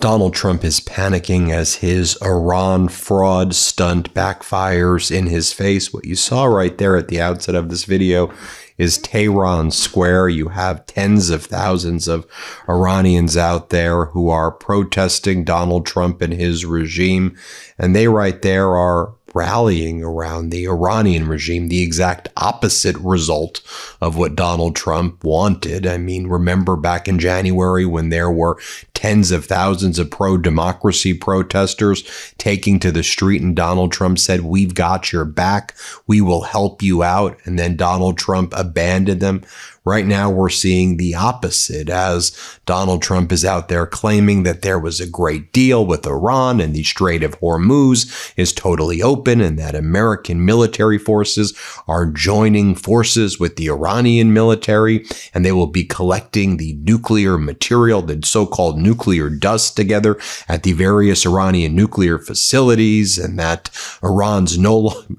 Donald Trump is panicking as his Iran fraud stunt backfires in his face. What you saw right there at the outset of this video is Tehran Square. You have tens of thousands of Iranians out there who are protesting Donald Trump and his regime, and they right there are rallying around the Iranian regime, the exact opposite result of what Donald Trump wanted. I mean, remember back in January when there were tens of thousands of pro-democracy protesters taking to the street, and Donald Trump said, "We've got your back. We will help you out." And then Donald Trump abandoned them. Right now, we're seeing the opposite as Donald Trump is out there claiming that there was a great deal with Iran and the Strait of Hormuz is totally open and that American military forces are joining forces with the Iranian military and they will be collecting the nuclear material, the so-called nuclear dust together at the various Iranian nuclear facilities, and that Iran's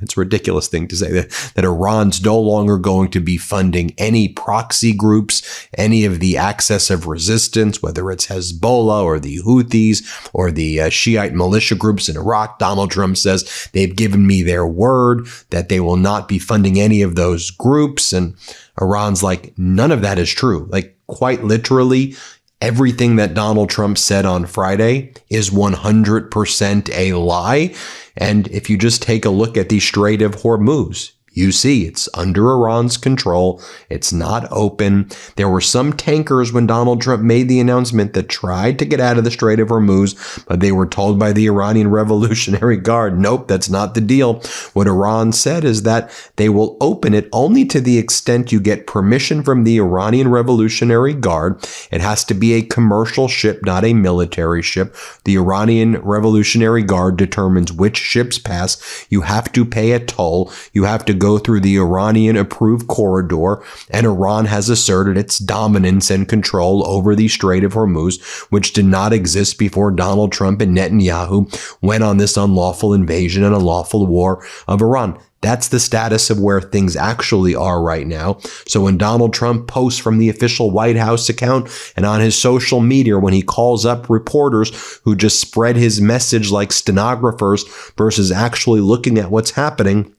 it's a ridiculous thing to say that Iran's no longer going to be funding any proxy groups, any of the axis of resistance, whether it's Hezbollah or the Houthis or the Shiite militia groups in Iraq. Donald Trump says they've given me their word that they will not be funding any of those groups. And Iran's like, none of that is true. Like, quite literally, everything that Donald Trump said on Friday is 100% a lie. And if you just take a look at the Strait of Hormuz, you see it's under Iran's control. It's not open. There were some tankers when Donald Trump made the announcement that tried to get out of the Strait of Hormuz, but they were told by the Iranian Revolutionary Guard, nope, that's not the deal. What Iran said is that they will open it only to the extent you get permission from the Iranian Revolutionary Guard. It has to be a commercial ship, not a military ship. The Iranian Revolutionary Guard determines which ships pass. You have to pay a toll. You have to go through the Iranian-approved corridor, and Iran has asserted its dominance and control over the Strait of Hormuz, which did not exist before Donald Trump and Netanyahu went on this unlawful invasion and unlawful war of Iran. That's the status of where things actually are right now. So when Donald Trump posts from the official White House account and on his social media, when he calls up reporters who just spread his message like stenographers versus actually looking at what's happening,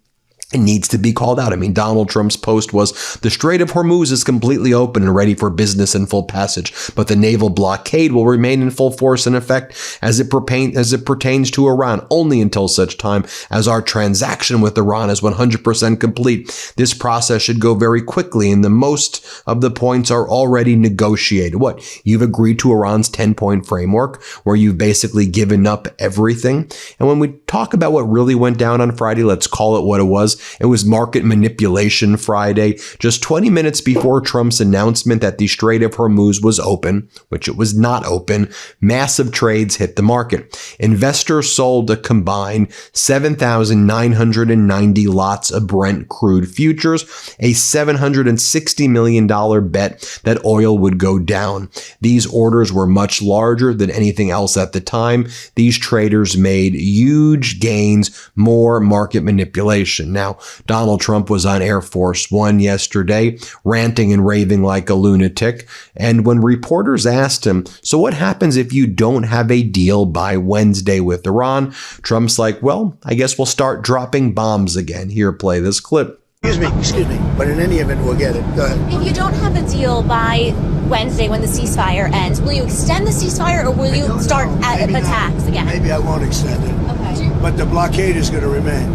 it needs to be called out. I mean, Donald Trump's post was, "The Strait of Hormuz is completely open and ready for business and full passage, but the naval blockade will remain in full force and effect as it pertains to Iran only until such time as our transaction with Iran is 100% complete. This process should go very quickly, and the most of the points are already negotiated." What? You've agreed to Iran's 10-point framework where you've basically given up everything. And when we talk about what really went down on Friday, let's call it what it was. It was market manipulation Friday, just 20 minutes before Trump's announcement that the Strait of Hormuz was open, which it was not open. Massive trades hit the market. Investors sold a combined 7,990 lots of Brent crude futures, a $760 million bet that oil would go down. These orders were much larger than anything else at the time. These traders made huge gains, more market manipulation. Now, Donald Trump was on Air Force One yesterday, ranting and raving like a lunatic. And when reporters asked him, "So what happens if you don't have a deal by Wednesday with Iran?" Trump's like, "Well, I guess we'll start dropping bombs again." Here, play this clip. Excuse me, but in any event, we'll get it. Go ahead. If you don't have a deal by Wednesday when the ceasefire ends, will you extend the ceasefire or will you start attacks again? Maybe I won't extend it. Okay. But the blockade is going to remain.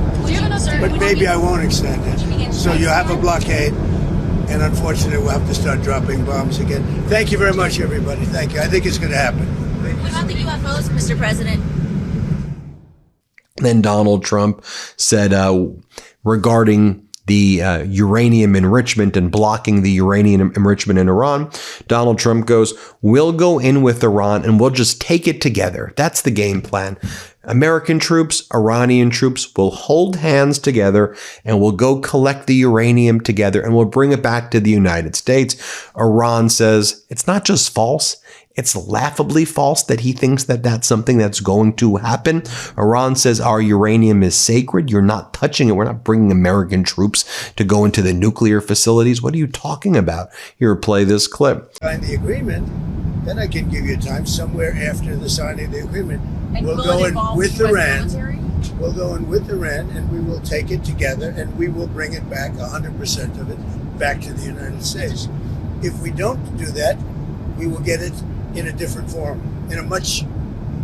But maybe I won't extend it. So you have a blockade, and unfortunately we'll have to start dropping bombs again. Thank you very much, everybody. Thank you. I think it's going to happen. What about the UFOs, Mr. President? Then Donald Trump said regarding the uranium enrichment and blocking the uranium enrichment in Iran, Donald Trump goes, "We'll go in with Iran and we'll just take it together. That's the game plan. American troops, Iranian troops will hold hands together and we'll go collect the uranium together and we'll bring it back to the United States." Iran says it's not just false. It's laughably false that he thinks that that's something that's going to happen. Iran says our uranium is sacred. You're not touching it. We're not bringing American troops to go into the nuclear facilities. What are you talking about? Here, play this clip. Sign the agreement, then I can give you time somewhere after the signing of the agreement. And We'll will go it in involve with the US Iran. military? We'll go in with Iran, and we will take it together, and we will bring it back, 100% of it, back to the United States. If we don't do that, we will get it in a different form, in a much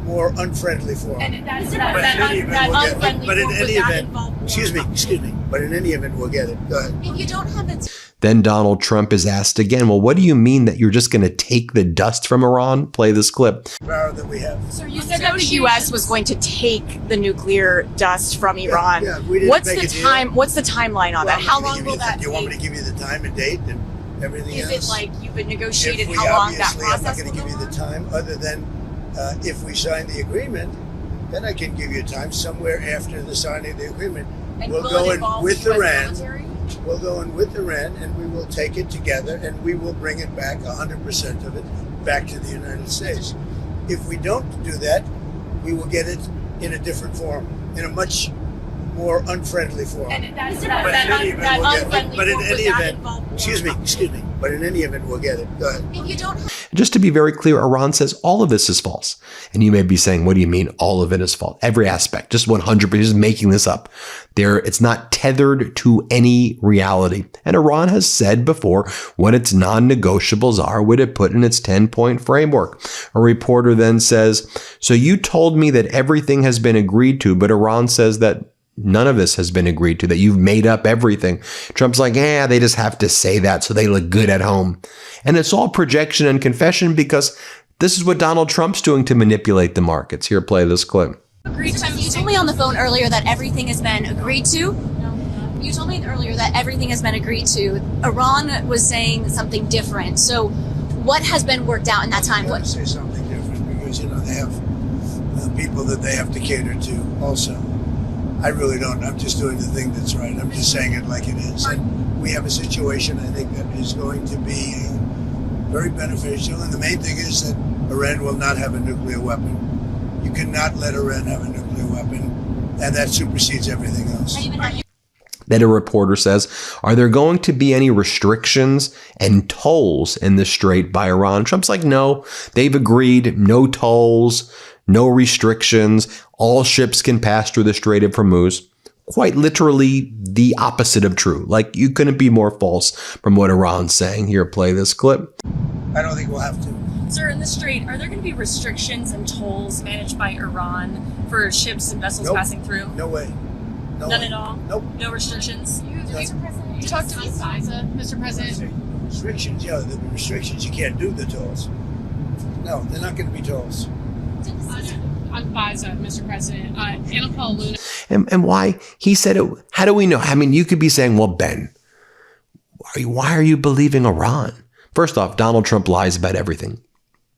more unfriendly form. And that But in any event, we'll get it. unfriendly But in form, any would that event, involve war? excuse me. But in any event, we'll get it. Go ahead. If you don't have it. Then Donald Trump is asked again, well, what do you mean that you're just going to take the dust from Iran? Play this clip. Power that we have. So you said that the U.S. was going to take the nuclear dust from Iran. Yeah, we didn't What's make the a deal. time? What's the timeline on Well, that? How I'm gonna long give will you that Do you want me take? to give you the time and date and everything Is else? it like you've been If negotiated we how long that obviously, I'm not process going to will give go you the on? time, other than if we sign the agreement, then I can give you time somewhere after the signing of the agreement. And We'll will go it in involve with the US Iran. military? We'll go in with Iran, and we will take it together, and we will bring it back, 100% of it, back to the United States. If we don't do that, we will get it in a different form, in a much more unfriendly form. And that But in any event, we'll get it. unfriendly But in form, any would that event, involve war? excuse me. But in any event, we'll get it. Go ahead. If you don't have Just to be very clear, Iran says all of this is false. And you may be saying, what do you mean all of it is false? Every aspect, just 100%, just making this up. It's not tethered to any reality. And Iran has said before what its non-negotiables are, what it put in its 10-point framework. A reporter then says, so you told me that everything has been agreed to, but Iran says that none of this has been agreed to, that you've made up everything. Trump's like, they just have to say that so they look good at home. And it's all projection and confession because this is what Donald Trump's doing to manipulate the markets. Here, play this clip. You told me on the phone earlier that everything has been agreed to. You told me earlier that everything has been agreed to. Iran was saying something different. So what has been worked out in that time? I What? say something different because, they have people that they have to cater to also. I really don't. I'm just doing the thing that's right. I'm just saying it like it is. And we have a situation, I think, that is going to be very beneficial. And the main thing is that Iran will not have a nuclear weapon. You cannot let Iran have a nuclear weapon, and that supersedes everything else. Then a reporter says, are there going to be any restrictions and tolls in the strait by Iran? Trump's like, no, they've agreed, no tolls, no restrictions. All ships can pass through the Strait of Hormuz. Quite literally the opposite of true. Like, you couldn't be more false from what Iran's saying. Here, play this clip. I don't think we'll have to. Sir, in the strait, are there going to be restrictions and tolls managed by Iran for ships and vessels Nope. passing through? No way. No None way. at all? Nope. No restrictions? Talk to me, Mr. President. Restrictions, yeah, there'll be restrictions. You can't do the tolls. No, they're not going to be tolls. I'm FISA, Mr. President. Anna Paul Luna. And why? He said it. How do we know? I mean, you could be saying, well, Ben, why are you believing Iran? First off, Donald Trump lies about everything.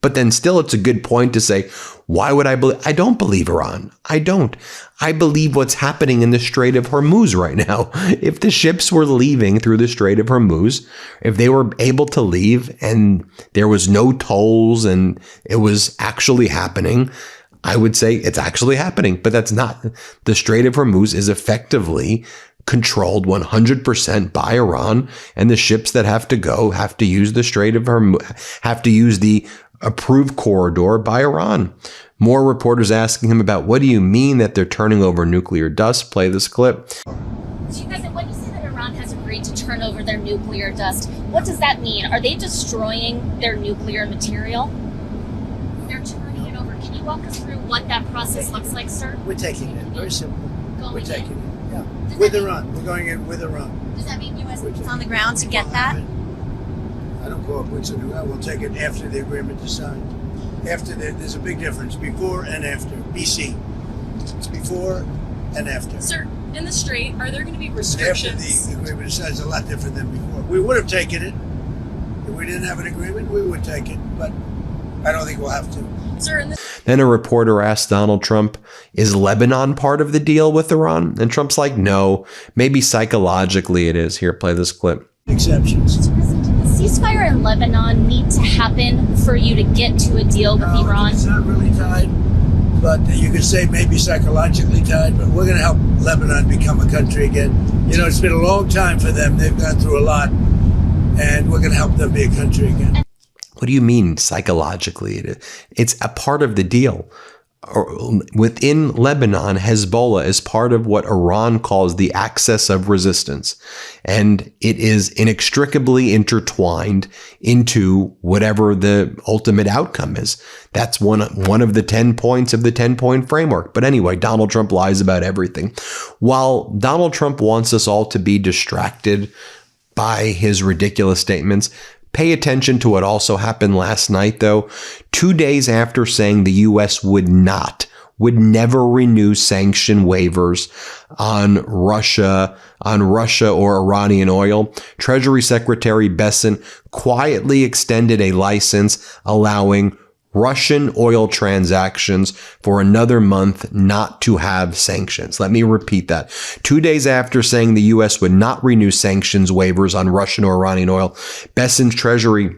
But then still, it's a good point to say, why would I believe? I don't believe Iran. I don't. I believe what's happening in the Strait of Hormuz right now. If the ships were leaving through the Strait of Hormuz, if they were able to leave and there was no tolls and it was actually happening, I would say it's actually happening. But that's not. The Strait of Hormuz is effectively controlled 100% by Iran, and the ships that have to go have to use the Strait of Hormuz, have to use the approved corridor by Iran. More reporters asking him about, what do you mean that they're turning over nuclear dust? Play this clip. So you guys, when you say that Iran has agreed to turn over their nuclear dust, what does that mean? Are they destroying their nuclear material? They're turning it over. Can you walk us through what that process looks like, sir? We're taking it. Very simple. Going We're in? taking it. Yeah. Does With that mean- Iran. We're going in with Iran. Does that mean U.S. We're is taking on the it. ground to get that? I don't call it boots on the ground. We'll take it after the agreement is signed. There's a big difference. Before and after. BC. It's before and after. Sir, in the strait, are there going to be After restrictions? the agreement is signed, it's a lot different than before. We would have taken it. If we didn't have an agreement, we would take it. But I don't think we'll have to. Sir, in the Then a reporter asked Donald Trump, is Lebanon part of the deal with Iran? And Trump's like, no, maybe psychologically it is. Here, play this clip. Exceptions. Did the ceasefire in Lebanon need to happen for you to get to a deal with Iran? It's not really tied, but you could say maybe psychologically tied, but we're going to help Lebanon become a country again. It's been a long time for them. They've gone through a lot, and we're going to help them be a country again. What do you mean psychologically? It's a part of the deal. Within Lebanon, Hezbollah is part of what Iran calls the axis of resistance. And it is inextricably intertwined into whatever the ultimate outcome is. That's one of the 10 points of the 10-point framework. But anyway, Donald Trump lies about everything. While Donald Trump wants us all to be distracted by his ridiculous statements, pay attention to what also happened last night, though. 2 days after saying the U.S. would never renew sanction waivers on Russia or Iranian oil, Treasury Secretary Bessent quietly extended a license allowing Russian oil transactions for another month not to have sanctions. Let me repeat that. 2 days after saying the U.S. would not renew sanctions waivers on Russian or Iranian oil, Bessent's Treasury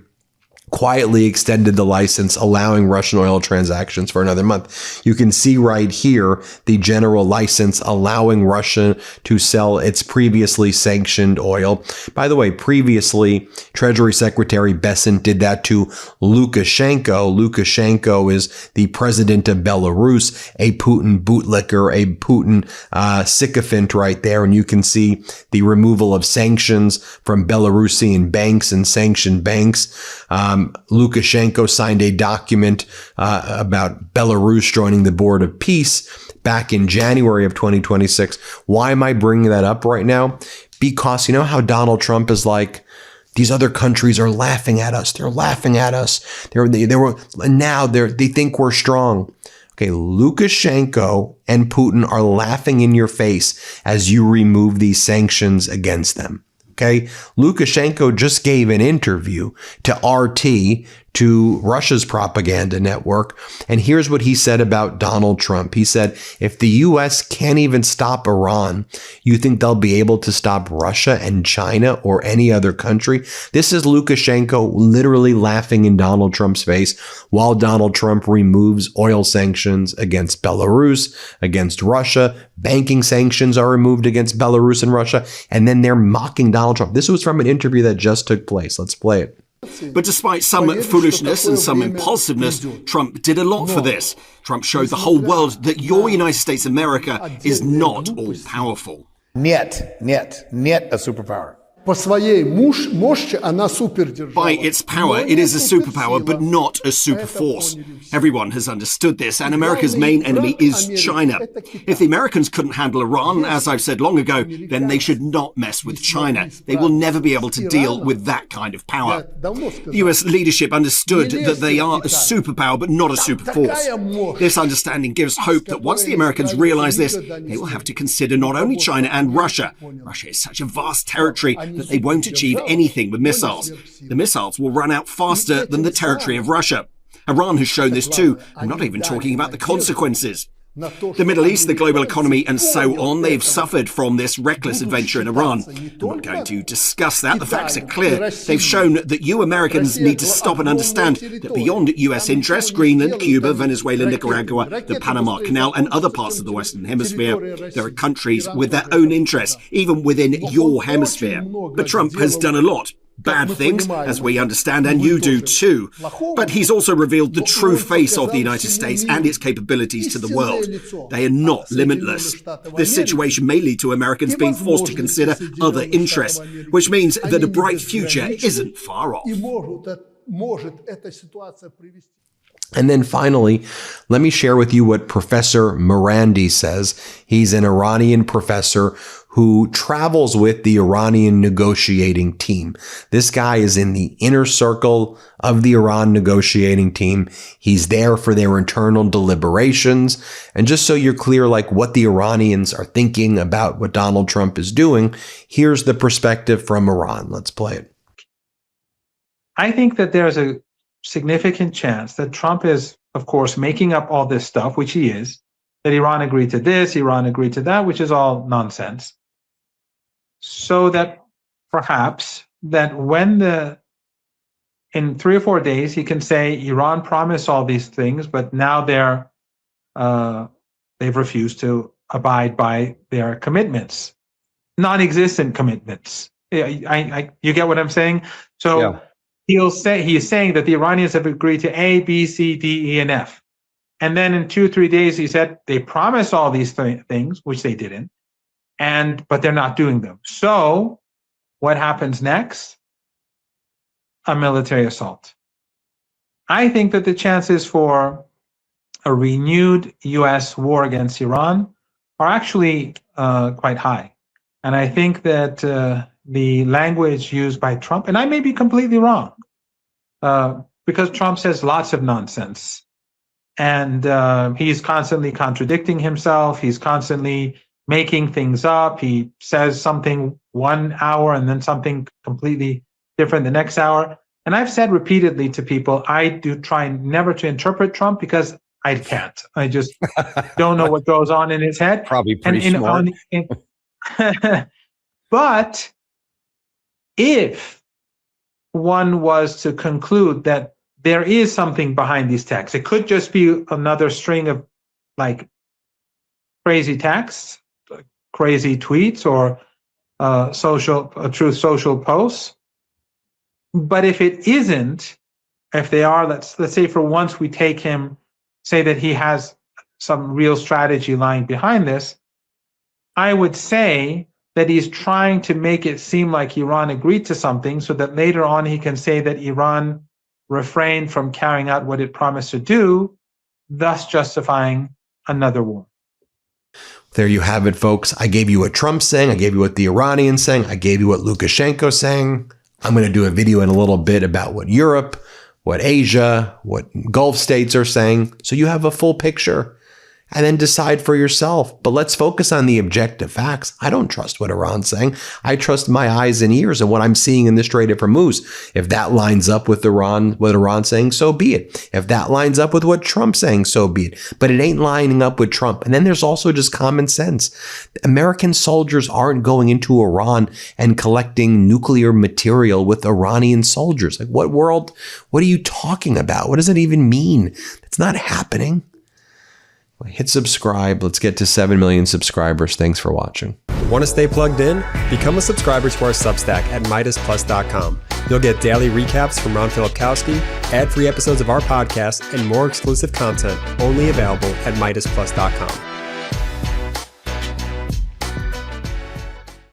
quietly extended the license, allowing Russian oil transactions for another month. You can see right here the general license allowing Russia to sell its previously sanctioned oil. By the way, previously, Treasury Secretary Bessent did that to Lukashenko. Lukashenko is the president of Belarus, a Putin bootlicker, a Putin sycophant right there. And you can see the removal of sanctions from Belarusian banks and sanctioned banks. Lukashenko signed a document about Belarus joining the Board of Peace back in January of 2026. Why am I bringing that up right now? Because you know how Donald Trump is like, these other countries are laughing at us. They're laughing at us. They think we're strong. Okay, Lukashenko and Putin are laughing in your face as you remove these sanctions against them. Okay, Lukashenko just gave an interview to RT, to Russia's propaganda network. And here's what he said about Donald Trump. He said, if the U.S. can't even stop Iran, you think they'll be able to stop Russia and China or any other country? This is Lukashenko literally laughing in Donald Trump's face while Donald Trump removes oil sanctions against Belarus, against Russia. Banking sanctions are removed against Belarus and Russia. And then they're mocking Donald Trump. This was from an interview that just took place. Let's play it. But despite some foolishness and some impulsiveness, Trump did a lot for this. Trump showed the whole world that your United States of America is not all-powerful. Нет a superpower. By its power, it is a superpower, but not a superforce. Everyone has understood this, and America's main enemy is China. If the Americans couldn't handle Iran, as I've said long ago, then they should not mess with China. They will never be able to deal with that kind of power. The US leadership understood that they are a superpower, but not a superforce. This understanding gives hope that once the Americans realize this, they will have to consider not only China and Russia. Russia is such a vast territory that they won't achieve anything with missiles. The missiles will run out faster than the territory of Russia. Iran has shown this too. I'm not even talking about the consequences. The Middle East, the global economy, and so on, they've suffered from this reckless adventure in Iran. I'm not going to discuss that. The facts are clear. They've shown that you Americans need to stop and understand that beyond US interests, Greenland, Cuba, Venezuela, Nicaragua, the Panama Canal, and other parts of the Western Hemisphere, there are countries with their own interests, even within your hemisphere. But Trump has done a lot. Bad things, as we understand, and you do too. But he's also revealed the true face of the United States and its capabilities to the world. They are not limitless. This situation may lead to Americans being forced to consider other interests, which means that a bright future isn't far off. And then finally, let me share with you what Professor Morandi says. He's an Iranian professor who travels with the Iranian negotiating team. This guy is in the inner circle of the Iran negotiating team. He's there for their internal deliberations. And just so you're clear, like what the Iranians are thinking about what Donald Trump is doing, here's the perspective from Iran. Let's play it. I think that there's a significant chance that Trump is, of course, making up all this stuff, which he is, that Iran agreed to this, Iran agreed to that, which is all nonsense. So that perhaps that when in 3 or 4 days, he can say Iran promised all these things, but now they've refused to abide by their commitments, non-existent commitments. You get what I'm saying? So he's saying that the Iranians have agreed to A, B, C, D, E, and F. And then in 2-3 days, he said they promised all these things, which they didn't, but they're not doing them. So what happens next? A military assault. I think that the chances for a renewed U.S. war against Iran are actually quite high. And I think that the language used by Trump, and I may be completely wrong, because Trump says lots of nonsense. And he's constantly contradicting himself. He's constantly making things up. He says something 1 hour and then something completely different the next hour. And I've said repeatedly to people, I do try never to interpret Trump because I can't. I just don't know what goes on in his head. Probably pretty smart. But if one was to conclude that there is something behind these texts, it could just be another string of like crazy texts, crazy tweets, or truth social posts. But if it isn't, if they are, let's say for once we take him, say that he has some real strategy lying behind this, I would say that he's trying to make it seem like Iran agreed to something so that later on he can say that Iran refrained from carrying out what it promised to do, thus justifying another war. There you have it, folks. I gave you what Trump's saying. I gave you what the Iranians saying. I gave you what Lukashenko's saying. I'm going to do a video in a little bit about what Europe, what Asia, what Gulf states are saying, so you have a full picture. And then decide for yourself. But let's focus on the objective facts. I don't trust what Iran's saying. I trust my eyes and ears and what I'm seeing in the Strait of Hormuz. If that lines up with what Iran's saying, so be it. If that lines up with what Trump's saying, so be it. But it ain't lining up with Trump. And then there's also just common sense. American soldiers aren't going into Iran and collecting nuclear material with Iranian soldiers. Like, what world? What are you talking about? What does it even mean? It's not happening. Hit subscribe. Let's get to 7 million subscribers. Thanks for watching. Want to stay plugged in? Become a subscriber to our Substack at MeidasPlus.com. You'll get daily recaps from Ron Filipkowski, ad-free episodes of our podcast, and more exclusive content only available at MeidasPlus.com.